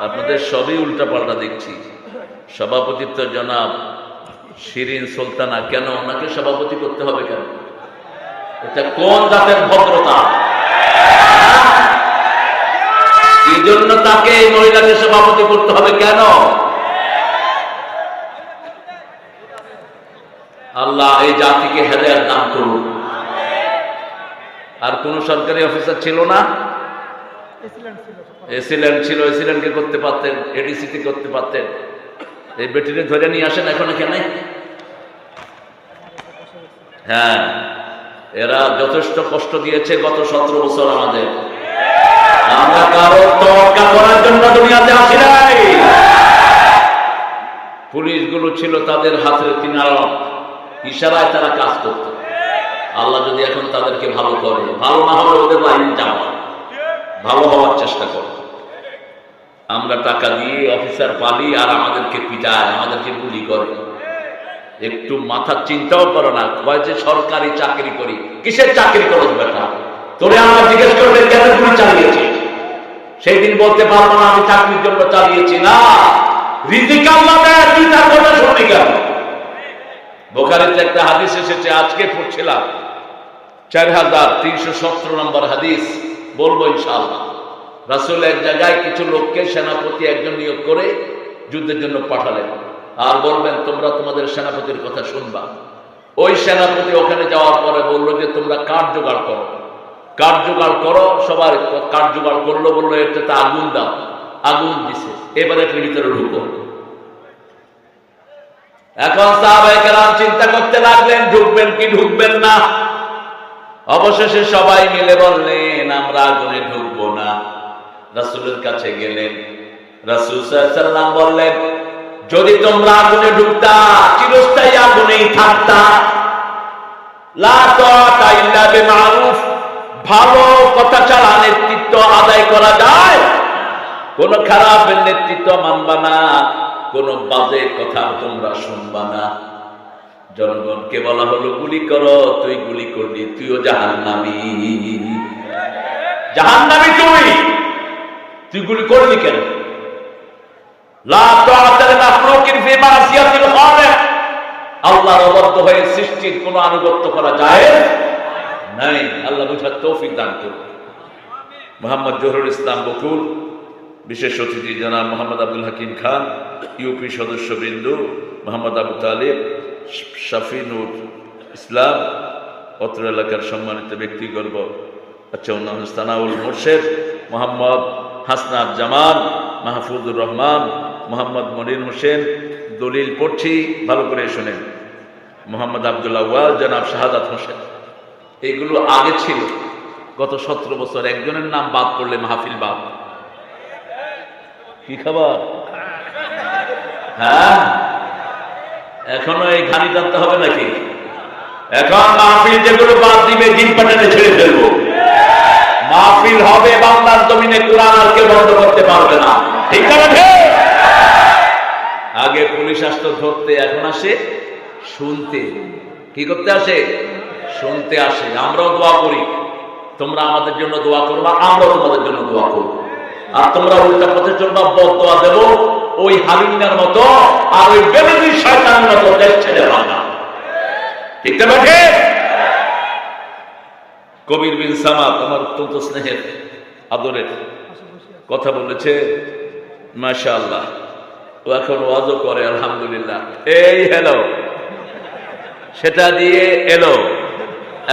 আপনাদের সবই উল্টাপাল্টা দেখছি। সভাপতিত্ব জনাব শিরিন সুলতানা, কেন ওনাকে সভাপতি করতে হবে কেন? এটা কোন জাতের ভদ্রতা? এই জন্য তাকে এই মহিলাকে সভাপতি করতে হবে কেন? আল্লাহ এই জাতিকে হেদায়েত দান করুন। আর কোন সরকারি অফিসার ছিল না? এসিল্যান্ড ছিল, এসিল্যান্ডকে করতে পারতেন, এডিসিতে করতে পারতেন। এই বেটিরে ধরে নিয়ে আসেন এখন এখানে। হ্যাঁ, এরা যথেষ্ট কষ্ট দিয়েছে গত 17 বছর আমাদের। আমরা কারো তোয়াক্কা করার জন্য দুনিয়াতে আসি নাই। পুলিশগুলো ছিল তাদের হাতের কিনারা, ইশারায় তারা কাজ করত। আল্লাহ যদি এখন তাদেরকে ভালো করে, ভালো না হলে ওদের লাইন যাওয়া, ভালো হওয়ার চেষ্টা করে। আমরা টাকা দিয়ে অফিসার পালি আর আমাদেরকে পিটায়, আমাদেরকে গুলি করে। একটু মাথার চিন্তাও করো না, কয় যে সরকারি চাকরি করি। কিসের চাকরি করো বেটা? তোরে আমরা জিজ্ঞেস করবে কেন তুমি চালিয়েছি, সেই দিন বলতে পারবো না আমি চাকরির জন্য চালিয়েছি। না, রিজিক আল্লাহ দেয়, তুই তার কথা শুনবি কেন? বুখারীতে একটা হাদিস এসেছে, আজকে পড়ছিলাম, 4317 নম্বর হাদিস, বলবো ইনশাআল্লাহ। রাসূল এক জায়গায় কিছু লোককে সেনাপতি একজন নিয়োগ করে যুদ্ধের জন্য পাঠালেন, আর বলবেন তোমরা তোমাদের সেনাপতির কথা শুনবা। ওই সেনাপতি ওখানে যাওয়ার পরে বললো যে তোমরা কাঠ জোগাড় করো, কাঠ জোগাড় করো। সবার কাঠ জোগাড় করলো, বললো এটাতে আগুন দাও। আগুন দিছে, এবারে ভিতরে ঢুকো। এখন সাহাবায়ে কেরাম চিন্তা করতে লাগলেন ঢুকবেন কি ঢুকবেন না। অবশেষে সবাই মিলে বললেন আমরা আগুনে ঢুকবো না। রাসূলের কাছে গেলেন, রাসূল সাল্লাল্লাহু আলাইহি ওয়াসাল্লাম বললেন যদি তোমরা আগুনে ঢুকতা চিরস্থায়ী আগুনেই থাকতা। লা তাআতা ইল্লা বিমারুফ, ভালো কথা ছাড়া নেতৃত্ব আদায় করা যায়? কোন খারাপ নেতৃত্ব মানবা না, কোন বাজে কথা তোমরা শুনবা না। জনগণকে বলা হলো গুলি করো, তুই গুলি করলি, তুইও জাহান্নামী। জাহান্নামী তুই গুলি করলি কেন? লা তাআতা লিমাখলুকিন ফি মাসিয়াতিল খালিক, আল্লাহর অবাধ্য হয়ে সৃষ্টির কোনো আনুগত্য করা যায় নাই। আল্লাহ বুঝার তৌফিক দান করুন। মোহাম্মদ জহুরুল ইসলাম বকুল, বিশেষ অতিথি জনাব মোহাম্মদ আব্দুল হাকিম খান, ইউপি সদস্যবৃন্দ মোহাম্মদ আবু তালিব, শাফিনুর ইসলাম, অত্র এলাকার সম্মানিত ব্যক্তিগর্ব, আচ্ছা সানাউল মোর্শেদ, মোহাম্মদ হাসনাত জামান, মাহফুজুর রহমান, মোহাম্মদ মনির হোসেন, দলিল পড়ছি ভালো করে শোনেন, মোহাম্মদ আব্দুল্লাহ ওয়াল, জনাব শাহাদাত হোসেন। এগুলো আগে ছিল, গত 17 বছর একজনের নাম বাদ পড়লে মাহফিল বাদ। কি খাবার? হ্যাঁ, এখনো এই ঘানি টানতে হবে নাকি? এখন মাহফিল যেগুলো বাদ দিবে ডিম পাটানে ছেড়ে ফেলবো। মাহফিল হবে বাংলার জমিনে, কোরআন আর কেউ বন্ধ করতে পারবে না। ঠিক আছে? আগে পুলিশ আসতো ধরতে, এখন আসে শুনতে। কি করতে আসে? শুনতে আসে। আমরাও দোয়া করি, তোমরা আমাদের জন্য দোয়া করবা, আমরাও তোমাদের জন্য দোয়া করবো। আর তোমরা উল্টা পথে চলবা, বদদোয়া দেব ওই হাবিনার মতো আর ওই বেনামি শয়তানের মতো দেশ ছেড়ে ভাগা। ঠিক আছে? কবির বিন সামাদ আমার অত্যন্ত স্নেহের আদরের কথা বলেছে, মাশাআল্লাহ। ও এখন ওয়াজও করে আলহামদুলিল্লাহ। এই হ্যালো, সেটা দিয়ে এলো,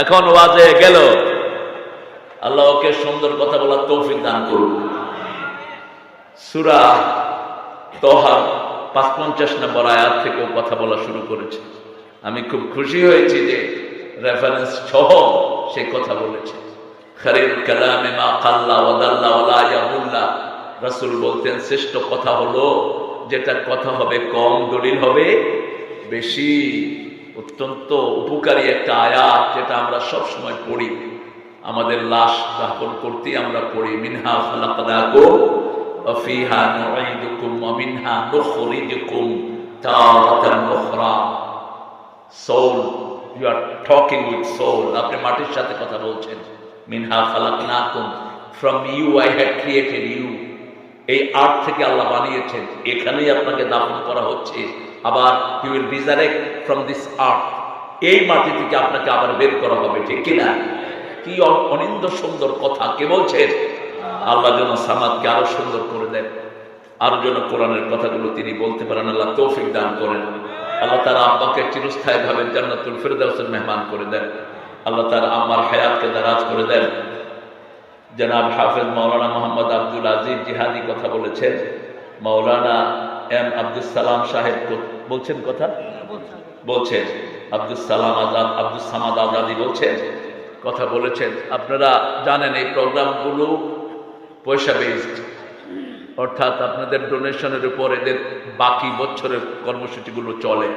এখন ওয়াজে গেল। আল্লাহ ওকে সুন্দর কথা বলার তৌফিক দান করুন। সূরা তহা 55 নম্বর আয়াত থেকে কথা বলা শুরু করেছে। আমি খুব খুশি হয়েছি যে রেফারেন্স সহ সে কথা বলেছে। খায়রুল কালামে মা কাল্লা ওয়া দাল্লা ওয়া লা ইয়াহুল্লা। রাসূল বলতেন শ্রেষ্ঠ কথা হলো যেটা কথা হবে কম, দলিল হবে বেশি। অত্যন্ত উপকারী একটা আয়াত, যেটা আমরা সব সময় পড়ি। আমাদের লাশ দাফন করতে আমরা পড়ি, মিনহা খালাকনাকুম ওয়া ফিহা নুঈদুকুম ওয়া মিনহা নুখরিজুকুম তারাতান উখরা। Soil, you are talking with soil. আপনি মাটির সাথে কথা বলছেন। মিনহা খালাকনাকুম, from you I have created you. এই আর্ট থেকে আল্লাহ বানিয়েছেন, এখানেই আপনাকে দাফন করা হচ্ছে, আবার he will resurrect from this earth, এই মাটি থেকে আপনাকে আবার বের করা হবে, ঠিক কিনা? কি অনিন্দ সুন্দর কথা কে বলছেন? আল্লাহ যেন সামাদকে আরো সুন্দর করে দেন, আরো যেন কোরআনের কথাগুলো তিনি বলতে পারেন, আল্লাহ তৌফিক দান করেন। আল্লাহ তার আব্বাকে চিরস্থায়ী ভাবে জান্নাতুল ফিরদাউসের মেহমান করে দেন। আল্লাহ তার আম্মার হায়াতকে দারাজ করে দেন। জনাব হাফেজ মাওলানা মোহাম্মদ আব্দুল আজিজ জিহাদি কথা বলেছেন, মাওলানা এম আব্দুল সালাম সাহেব বলছেন কথা বলছেন, আব্দুল সালাম আজাদ, আব্দুল সামাদ আজাদি বলছেন কথা বলেছেন। আপনারা জানেন এই প্রোগ্রামগুলো পয়সা বেসড, অর্থাৎ আপনাদের ডোনেশনের উপর এদের বাকি বছরের কর্মসূচিগুলো চলে,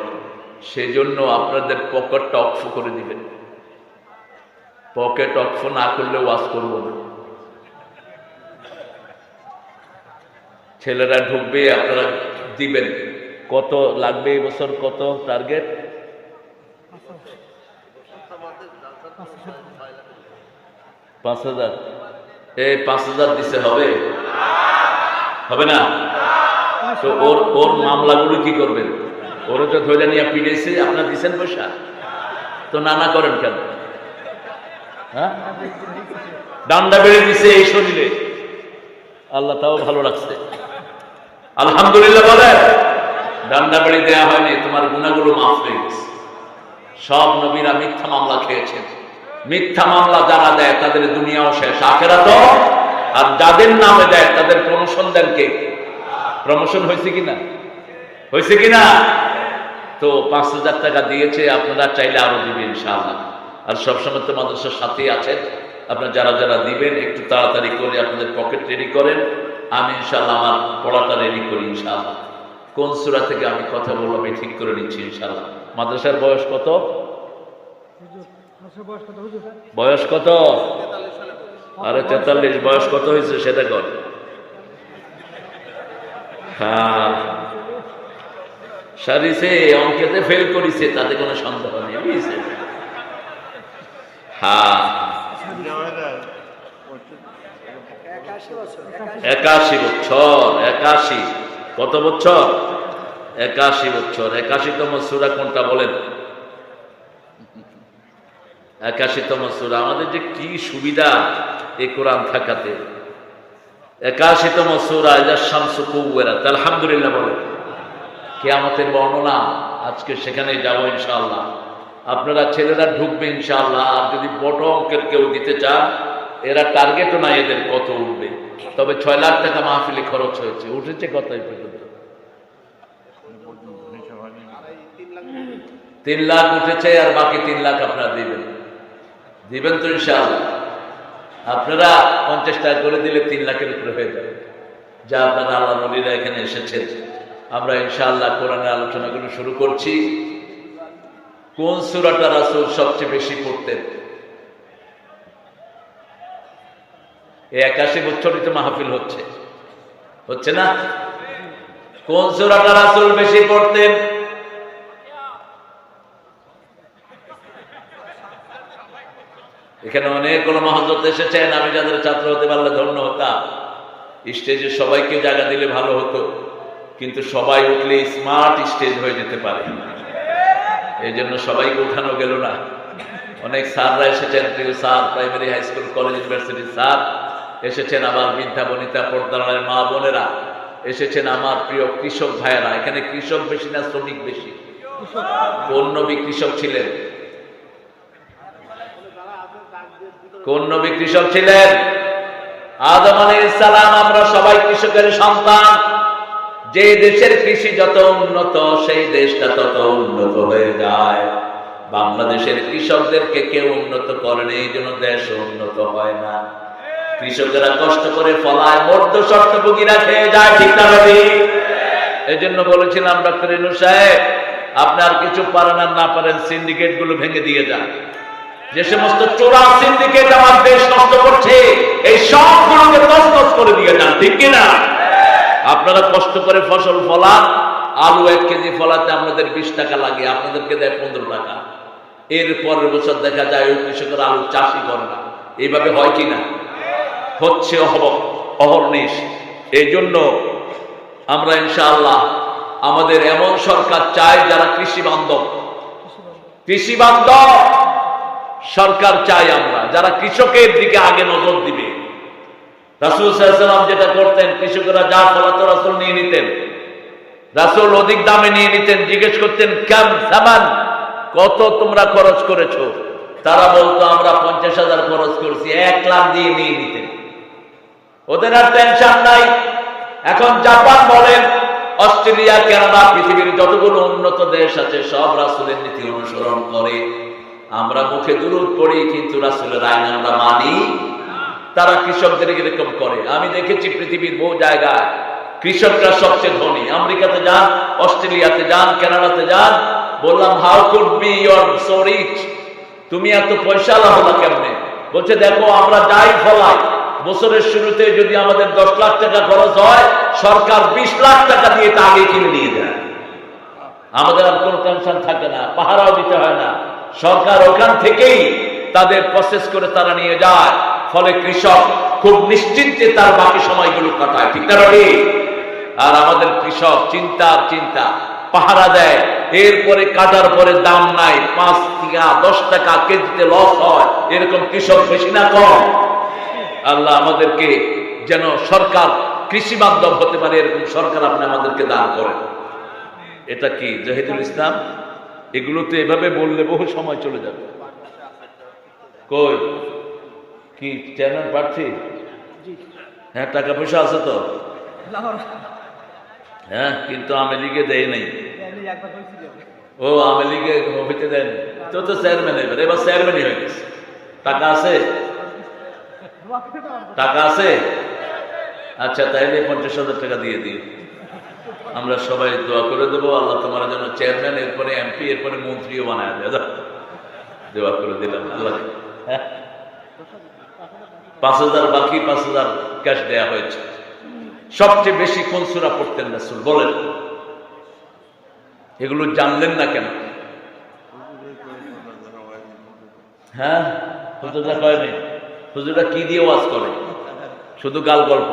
সেজন্য আপনাদের পকেটটা অক্ষ করে দিবেন। পকেট অক্ষ না করলে ওয়াজ করব না। ছেলেরা ঢুকবে, আপনারা দিবেন। কত লাগবে এই বছর, কত টার্গেট? 5,000। এই 5,000 দিতে হবে, হবে না? তো ওর মামলাগুলো কি করবেন? ওরা তো ধরে নিয়ে পিড়েছে, আপনার দিচ্ছেন পয়সা, তো না করেন কেন? হ্যাঁ, ডান্ডা বেড়ে দিছে এই শরীরে, আল্লাহ তাও ভালো লাগছে, আলহামদুলিল্লাহ বলেন। ডান্ডা বেড়ে দেওয়া হয়নি, তোমার গুনাহগুলো মাফ হয়ে গেছে। সব নবীরা মিথ্যা মামলা খেয়েছেন। মিথ্যা মামলা যারা দেয় তাদের দুনিয়াও শেষ, আখিরাতও। আর যাদের নামে দেয় তাদের প্রমোশন দেন কে? প্রমোশন হয়েছে কিনা? হয়েছে কিনা? তো 5,000 টাকা দিয়েছে, আপনারা চাইলে আরো দিবেন ইনশাআল্লাহ। আর সবসময় তো মাদ্রাসার সাথেই আছেন, আপনারা যারা যারা দিবেন একটু তাড়াতাড়ি করে আপনাদের পকেট রেডি করেন। আমি ইনশাআল্লাহ আমার পড়াটা রেডি করি ইনশাআল্লাহ। কোন সূরা থেকে আমি কথা বলবো আমি ঠিক করে নিচ্ছি ইনশাআল্লাহ। মাদ্রাসার বয়স কত? বয়স কত? আরে 43। বয়স কত হয়েছে সেটা কর। হ্যাঁ, সারিছে, অঙ্কেতে ফেল করেছে, তাতে কোনো সন্দেহ নেই, বুঝছে? হ্যাঁ, 81 বছর। 81 কত বছর? 81 বছর। 81তম সূরা কোনটা বলেন? 81তম সূরা। আমাদের যে কি সুবিধা এই কোরআন থাকাতে। 81তম সূরা ইযা শামসু কুওয়ারাত। আলহামদুলিল্লাহ বলেন। কিয়ামতের বর্ণনা আজকে সেখানে যাব ইনশাআল্লাহ। আপনারা ছেলেরা ঢুকবে ইনশাআল্লাহ। আর যদি বড় অঙ্কের কেউ দিতে চান, এরা টার্গেটও নাই এদের কত উঠবে, তবে 6 লাখ টাকা মাহফিলে খরচ হয়েছে। উঠেছে কত এই পর্যন্ত? 3 লাখ উঠেছে, আর বাকি 3 লাখ আপনারা দিবেন তো ইনশাআল্লাহ। আপনারা 50 টাকা করে দিলে 3 লাখের উপরে হয়ে যাবে। যা আপনারা আল্লাহ নবীরা এখানে এসেছেন, আমরা ইনশাআল্লাহ কোরআনের আলোচনাগুলো শুরু করছি। কোন সূরাটা রাসূল সবচেয়ে বেশি পড়তেন? এই 81 বছরই তো মাহফিল হচ্ছে না? কোন সূরাটা রাসূল বেশি পড়তেন? এখানে অনেক ওলামা হযরত এসেছেন, আমি যাদের ছাত্র হতে পারলে ধন্য হতাম। স্টেজে সবাইকে জায়গা দিলে ভালো হতো, কিন্তু সবাই উঠলে স্মার্ট স্টেজ হয়ে যেতে পারে, এই জন্য সবাইকে উঠানো গেল না। অনেক স্যাররা এসেছেন, প্রিয় sir, primary, high school, college, ইউনিভার্সিটির স্যার এসেছেন, আবার বৃদ্ধা বনিতা, পর্দার মা বোনেরা এসেছেন, আমার প্রিয় কৃষক ভাইয়েরা। এখানে কৃষক বেশি না শ্রমিক বেশি? কোন নবী কৃষক ছিলেন? কোন নবী কৃষক ছিলেন? আদম আলাইহিস সালাম। আমরা সবাই কৃষকের সন্তান। যে দেশের কৃষি যত উন্নত, সেই দেশটা তত উন্নত হয়ে যায়। বাংলাদেশের কৃষকদেরকে কেউ উন্নত করেনি, এই জন্য দেশ উন্নত হয় না। কৃষকেরা কষ্ট করে ফলায়, মধ্য স্বত্বভোগীরা খেয়ে যায়, ঠিক না ভাবি? এই জন্য বলেছিলাম ডক্টর ইউনূস সাহেব, আপনার কিছু পারেন আর না পারেন, সিন্ডিকেট গুলো ভেঙে দিয়ে যান। যে সমস্ত চোরা সিন্ডিকেট আমার দেশ নষ্ট করছে, এই সবগুলোকে তছনছ করে দিয়ে যান, ঠিক কিনা? আপনারা কষ্ট করে ফসল ফলান, আলু 1 কেজি ফলাতে আপনাদের 20 টাকা লাগে, আপনাদেরকে দেয় 15 টাকা। এর পরের বছর দেখা যায় ওই কৃষকের আলু চাষই করে না। এইভাবে হয় কিনা? হচ্ছে অহর্নিশ। এই জন্য আমরা ইনশাআল্লাহ আমাদের এমন সরকার চাই যারা কৃষি বান্ধব সরকার চাই আমরা, যারা কৃষকের দিকে আগে নজর দিবে। রাসূল সাল্লাল্লাহু আলাইহি ওয়াসাল্লাম যেটা করতেন, কৃষকেরা যা ফলাতো রাসূল নিয়ে নিতেন, রাসূল অধিক দামে নিয়ে নিতেন। জিজ্ঞেস করতেন কাম সামান, কত তোমরা খরচ করেছো? তারা বলতো আমরা 50,000 খরচ করেছি। 1 লাখ দিয়ে নিয়ে নিতেন। ওদের আর টেনশন নাই। এখন জাপান বলেন, অস্ট্রেলিয়া, কানাডা, পৃথিবীর যতগুলো উন্নত দেশ আছে সব রাসূলের নীতি অনুসরণ করে। আমরা মুখে দুরূদ পড়ি কিন্তু রাসূলের আইন আমরা মানি। তারা কৃষকদের এরকম করে। আমি দেখেছি পৃথিবীর বহু জায়গায় কৃষকরা সবচেয়ে ধনী। আমেরিকাতে যান, অস্ট্রেলিয়াতে যান, কানাডাতে যান, বললাম how could be your so rich, তুমি এত পয়সাওয়ালা হলা কেমনে? বলছে দেখো আমরা যাই ফলাই, বছরের শুরুতে যদি আমাদের 10 লাখ টাকা খরচ হয়, সরকার 20 লাখ টাকা দিয়ে তা আগে কিনে নিয়ে যায়। আমাদের আর কোনো টেনশন থাকে না, পাহারাও দিতে হয় না। সরকার ওখান থেকেই তাদের প্রসেস করে তারা নিয়ে যায়। ফলে কৃষক খুব নিশ্চিন্তে তার বাকি সময়গুলো কাটায়। ঠিক না ঠিক? আর আমাদের কৃষক চিন্তা পাহারা দেয়, এরপরে কাটার পরে দাম নাই, 5 থেকে 10 টাকা কেজিতে লস হয়। এরকম কৃষক বেশি না কম? আল্লাহ আমাদেরকে যেন সরকার কৃষি বান্ধব হতে পারে এরকম সরকার আপনি আমাদেরকে দান করেন। এটা কি জাহিদুল ইসলাম? এগুলো তো এভাবে বললে বহু সময় চলে যাবে। কই কি চেয়ারম্যান প্রার্থী? হ্যাঁ, টাকা পয়সা আছে তো? হ্যাঁ, কিন্তু আওয়ামী লীগে দেয় নাই। ও আওয়ামী লীগে হইতে দেন তো চেয়ারম্যান, এবার চেয়ারম্যানই হয়ে গেছে। টাকা আছে? টাকা আছে? আচ্ছা, তাইলে 50,000 টাকা দিয়ে দিই। আমরা সবাই দোয়া করে দেবো, আল্লাহ তোমার জন্য চেয়ারম্যান, এরপরে এমপি, এরপরে মন্ত্রীও বানায় দেয়। দোয়া করে দিলাম আল্লাহ। 5,000 বাকি, 5,000 ক্যাশ দেয়া হয়েছে। সবচেয়ে বেশি কোন সূরা পড়তেন রাসূল বলেন? এগুলো জানলেন না কেন? হ্যাঁ, হুজুররা কয়নি? হুজুররা কি দিয়ে ওয়াজ করে? শুধু গাল গল্প।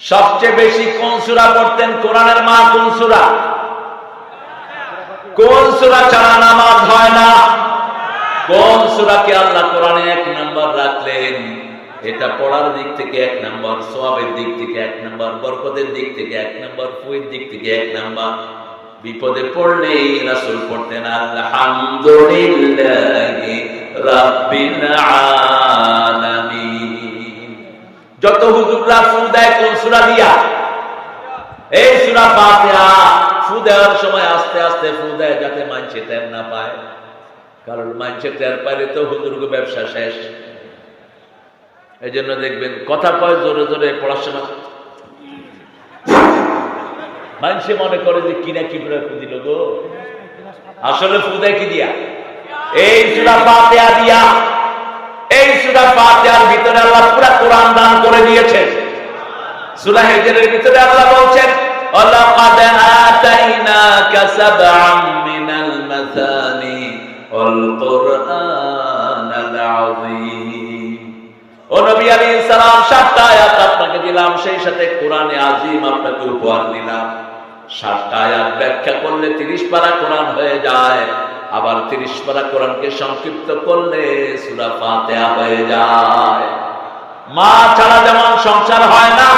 সবচেয়ে বেশি কোন সূরা পড়তেন? কোরআনের মা কোন সূরা? কোন সূরা ছাড়া নামাজ হয় না? কোন সূরাকে আল্লাহ কোরআনে 1 নাম্বার রাখলেন? এটা পড়ার দিক থেকে 1 নাম্বার, সওয়াবের দিক থেকে 1 নাম্বার, বরকতের দিক থেকে 1 নাম্বার, ফুয়ের দিক থেকে 1 নাম্বার। বিপদে পড়লেই রাসূল পড়তেন আলহামদুলিল্লাহি রাব্বিল আলামিন। যত হুজুররা ফু দেয় কোন সূরা দিয়া? এই সূরা ফাতিহা। ফু দেওয়ার সময় আস্তে আস্তে ফু দেয় যাতে মানুষে টের না পায়, কারণ মানুষে টের পাইলে তো হুজুরকে ব্যবসা শেষ। এই জন্য দেখবেন কথা কয় জোরে জোরে, পড়ার সময় মানুষে মনে করে যে কিনা কি করে ফু দিল গো, আসলে ফু দেয় কি দিয়া? এই সূরা ফাতিহা দিয়া। এই সূরা ফাতিহার ভিতরে আল্লাহ পুরো কোরআন দান করে দিয়েছেন। সূরা হিজরের ভিতরে আল্লাহ বলছেন ওয়ালাকাদ আতাইনাকা সাবআম মিনাল মাসানি ওয়াল কুরআনাল আযীম। ও নবী আলাইহিস সালাম, 7টা আয়াত আপনাকে দিলাম, সেই সাথে কোরআনে আযীম আপনাকে উপহার দিলাম। 7টা আয়াত ব্যাখ্যা করলে 30 পারা কোরআন হয়ে যায়। আবার 30 পারা কোরআনকে সংক্ষিপ্ত করলে সূরা ফাতিহা হয়ে যায়। মা ছাড়া যেমন সংসার হয় না,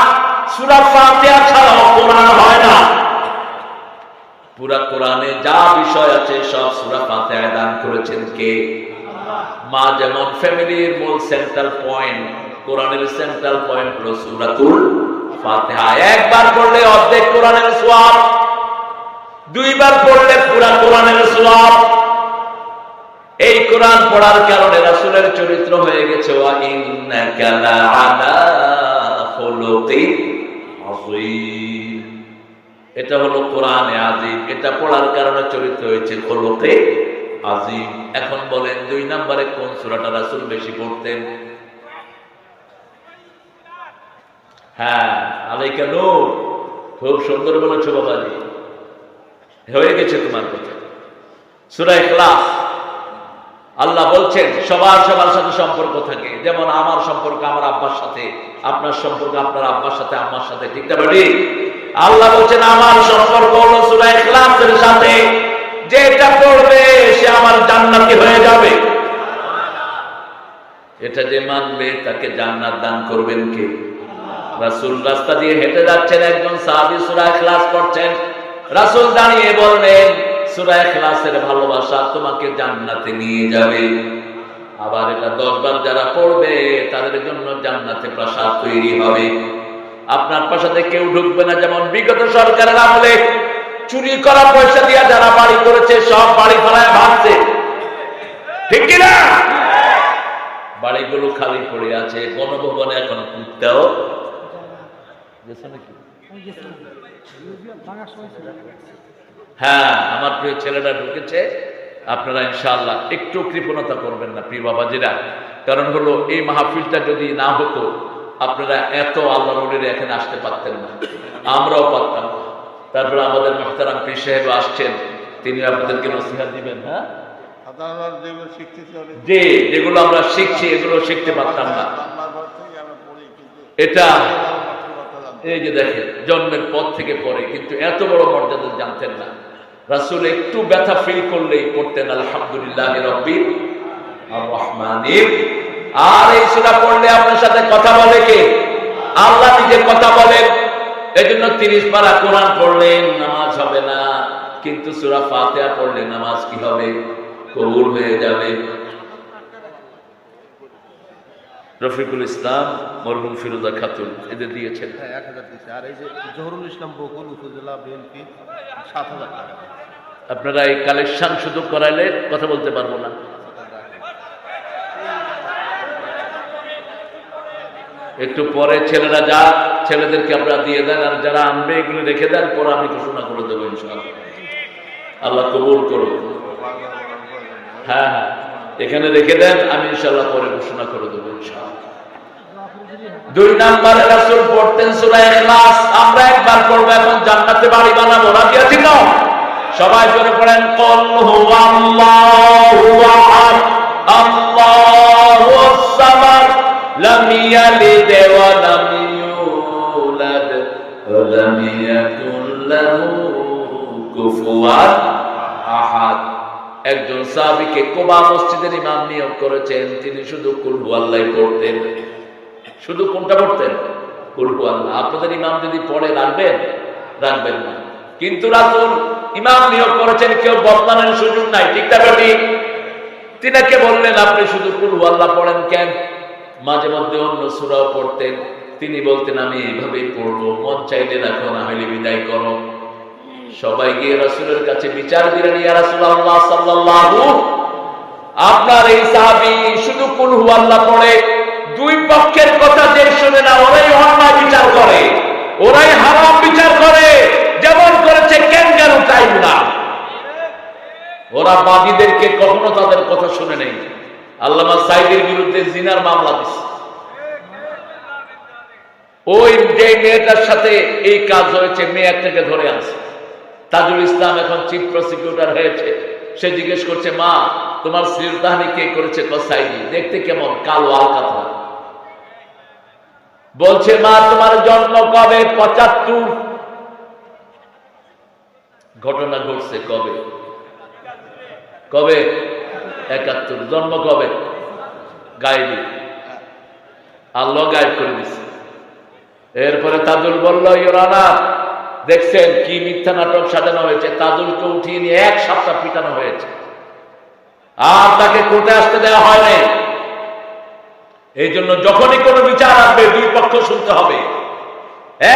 সূরা ফাতিহা ছাড়াও কোরআন হয় না। পুরা কোরআনে যা বিষয় আছে সব সূরা ফাতিহায় দান করেছেন কে? আল্লাহ। মা যেমন ফ্যামিলির মূল সেন্ট্রাল পয়েন্ট, কোরআনের সেন্ট্রাল পয়েন্ট হলো সূরাতুল ফাতিহা। একবার পড়লে অর্ধেক কোরআনের সওয়াব, 2 বার পড়লে পুরা কোরআনের সওয়াব। এই কোরআন পড়ার কারণে রাসূলের চরিত্র হয়ে গেছে ওয়া ইন্নাকা লাআলা খুলুকিন আযীম। এটা হলো কোরআনে আযীম। এটা পড়ার কারণে চরিত্র হয়েছে খুলুকে আযীম। এখন বলেন 2 নম্বরে কোন সূরাটা রাসূল বেশি পড়তেন? হ্যাঁ, আলাইকা নূর। খুব সুন্দর বলেছো বাবাজি, হয়ে গেছে তোমার কথা। সূরা ইখলাস। আল্লাহ বলছেন সবার সবার সাথে সম্পর্ক থাকে, যেমন আমার সম্পর্ক আমার আব্বার সাথে, আপনার সম্পর্ক আপনার আব্বার সাথে, আম্মার সাথে, ঠিক না বেটি? আল্লাহ বলছেন আমার সম্পর্ক হলো সূরা ইখলাসের সাথে, যেটা পড়বে সে আমার জান্নাতি হয়ে যাবে। এটা যে মানবে তাকে জান্নাত দান করবেন কে? রাসূল রাস্তা দিয়ে হেঁটে যাচ্ছেন, একজন সাহাবী সূরা ইখলাস পড়ছেন, রাসূল দাঁড়িয়ে বললেন সূরা ইখলাসের ভালোবাসা তোমাকে জান্নাতে নিয়ে যাবে। আবার এটা 10 বার যারা পড়বে তাদের জন্য জান্নাতে প্রাসাদ তৈরি হবে। আপনার প্রাসাদে কেউ ঢুকবে না, যেমন বিগত সরকারের আমলে চুরি করা পয়সা দিয়ে যারা বাড়ি করেছে সব বাড়ি ফেলায় ভাঙছে, ঠিক কিনা? বাড়িগুলো খালি পড়ে আছে, গণভবনে এখন কুত্তাও গেছে নাকি? হ্যাঁ, আমার প্রিয় ছেলেরা ঢুকেছে। আপনারা ইনশাআল্লাহ একটু কৃপণতা করবেন না প্রিয় বাবাজিরা, কারণ হলো এই মাহফিলটা যদি না হতো আপনারা এত আল্লাহর ওলিরা এখানে আসতে পারতেন না, আমরাও পারতাম না। তারপরে আমাদের মুহতারাম পীর সাহেব আসছেন, তিনি আপনাদেরকে নসিহত দিবেন। হ্যাঁ, যে যেগুলো আমরা শিখছি এগুলো শিখতে পারতাম না। এটা এই যে দেখেন জন্মের পর থেকে পড়ে, কিন্তু এত বড় মর্যাদা জানতেন না। রাসূল একটু ব্যথা ফিল করলেই পড়তেন আলহামদুলিল্লাহি রাব্বিল আররহমানির। আর এই সূরা পড়লে আপনার সাথে কথা বলে কে? আল্লাহ নিজে কথা বলেন। এজন্য 30 পারা কোরআন পড়লেন নামাজ হবে না, কিন্তু সূরা ফাতিহা পড়লে নামাজ কি হবে? কবুল হয়ে যাবে। রফিকুল ইসলাম, মরহুম ফিরোজা খাতুন এদের দিয়েছেন 1000 দিয়েছে। আর এই যে জহুরুল ইসলাম বকুল উপজেলা বিএনপি 7000 টাকা। আপনারা এই কালেকশন শুধু করাইলে কথা বলতে পারবো না। একটু পরে ছেলেরা যা, ছেলেদেরকে আপনারা দিয়ে দেন, আর যারা আনবে এগুলো রেখে দেন, পরে আমি ঘোষণা করে দেবো ইনশাআল্লাহ। আল্লাহ কবুল করুন। হ্যাঁ হ্যাঁ, এখানে রেখে দেন, আমি ইনশাআল্লাহ পরে ঘোষণা করে দেবো ইনশাআল্লাহ। 2 নম্বরে রাসূল পড়তেন সূরা ইখলাস। আমরা একবার পড়বো, এখন জান্নাতে বাড়ি বানাবো, রাজি আছি না? সবাই জোরে পড়েন কুল হুয়াল্লাহু আহাদ আল্লাহুস সামাদ লাম ইয়ালিদ ওয়া লাম ইউলাদ ওয়া লাম ইয়াকুল লাহু কুফুয়ান আহাদ। একজন সাহাবীকে কুবা মসজিদের ইমাম নিয়োগ করেছেন, তিনি শুধু কুল হুয়াল্লাহ পড়তেন। শুধু কোনটা পড়তেন? কুল হুয়াল্লাহ। আপনাদের ইমাম যদি পড়ে রাখবেন, রাখবেন না, কিন্তু রাসূল ইমাম নিয়োগ করেছেন, কেউ বদলানোর সুযোগ নাই, ঠিক না বেটি? তিনাকে বললেন আপনি শুধু কুল হুয়াল্লাহ পড়েন কেন? মাঝে মধ্যে অন্য সূরাও পড়তেন। তিনি বলতেন আমি এইভাবেই পড়বো, মন চাইলে রাখো, না হলে বিদায় করো। সবাই গিয়ে রাসূলের কাছে বিচার দিলেন, ইয়া রাসূলুল্লাহ সাল্লাল্লাহু, আপনার এই সাহাবী শুধু কুল হুয়াল্লাহ পড়ে, 2 পক্ষের কথা যে শুনে না ওরাই অন্যায় বিচার করে, ওরাই হারাম বিচার করে, যেমন করেছে ক্যাঙ্গারু টাইমরা। ওরা বাদীদেরকে কখনো তাদের কথা শুনে নেই। আল্লামা সাইদের বিরুদ্ধে জিনার মামলা দিছে, ওই যে মেয়েটার সাথে এই কাজ হয়েছে, মেয়েটাকে ধরে আছে। তাজুল ইসলাম এখন চিফ প্রসিকিউটর হয়েছে। সে জিজ্ঞেস করছে, মা তোমার শ্লীলতাহানি কে করেছে? সাইদি। দেখতে কেমন? কালো আলকাতরা। বলছে মা তোমার জন্ম কবে? 75। ঘটনা ঘটছে কবে? কবে? 71। জন্ম কবে? গায়েবী, আল্লাহ গায়েব করে দিচ্ছে। এরপরে তাজুল বলল, ইওর অনার দেখছেন কি মিথ্যা নাটক সাজানো হয়েছে। তাজুলকে উঠিয়ে নিয়ে 1 সপ্তাহ পিটানো হয়েছে, আর তাকে কোর্টে আসতে দেওয়া হয় নাই। এই জন্য যখনই কোনো বিচার আসবে 2 পক্ষ শুনতে হবে।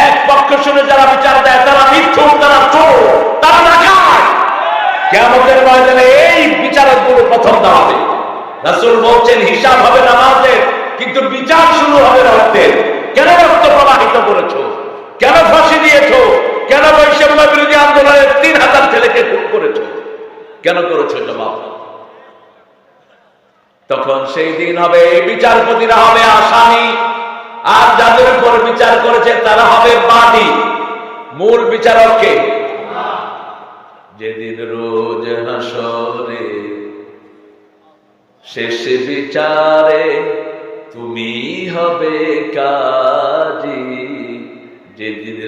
এক পক্ষ শুনে যারা বিচার দেয় তারা মিথ্যুক, তারা চোর, তারা ডাকাত। কিয়ামতের ময়দানে এই বিচারকগুলো প্রথম দাঁড়াবে। রাসূল বলছেন হিসাব হবে নামাজের, কিন্তু বিচার শুরু হবে রক্তের। কেন রক্ত প্রবাহিত করেছো? কেন ফাঁসি দিয়েছো? কেন বৈষম্য বিরোধী আন্দোলনে 3000 ছেলেকে খুন করেছো? কেন করেছো? জবাব। তখন সেই দিন হবে বিচারপতিরা হবে আসামি, আর যাদের উপর বিচার করেছে তারা হবে বাদী। মূল বিচারককে যেদিন রোজ হাসরে শেষ বিচারে তুমি হবে কাজী, যেদিন